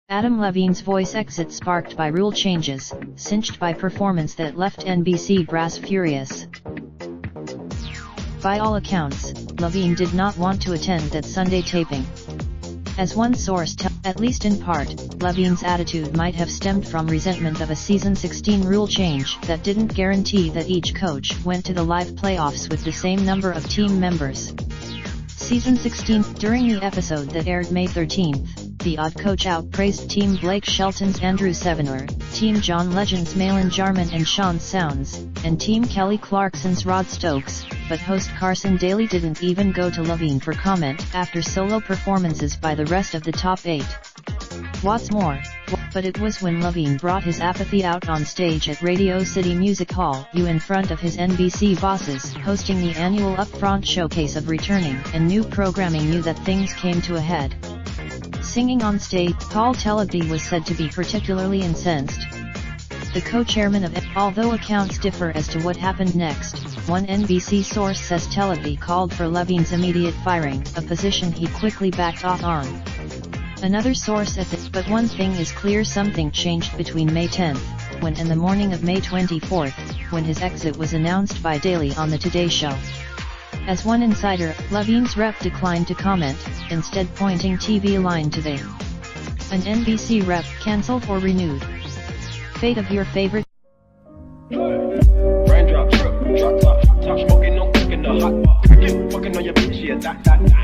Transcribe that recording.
Adam Levine's voice exit sparked by rule changes, cinched by performance that left NBC brass furious. By all accounts, Levine did not want to attend that Sunday taping. As one source at least in part, Levine's attitude might have stemmed from resentment of a season 16 rule change that didn't guarantee that each coach went to the live playoffs with the same number of team members. Season 16, during the episode that aired May 13th, the odd coach out praised Team Blake Shelton's Andrew Sevener, Team John Legend's Malin Jarman and Sean Sounds, and Team Kelly Clarkson's Rod Stokes, but host Carson Daly didn't even go to Levine for comment after solo performances by the rest of the top 8. What's more, but it was when Levine brought his apathy out on stage at Radio City Music Hall U in front of his NBC bosses hosting the annual upfront showcase of returning and new programming knew that things came to a head. Singing on stage, Paul Tellaby was said to be particularly incensed. The co-chairman of although accounts differ as to what happened next, one NBC source says Tellaby called for Levine's immediate firing, a position he quickly backed off on. Another source at the but one thing is clear, something changed between May 10th, when and the morning of May 24th, when his exit was announced by Daly on the Today Show. As one insider, Levine's rep declined to comment, instead pointing TV line to the an NBC rep cancelled or renewed. Fate of your favorite. Raindrop, drop top, top smoking, no cooking the hot bar. Fucking on your bitch, yeah, that.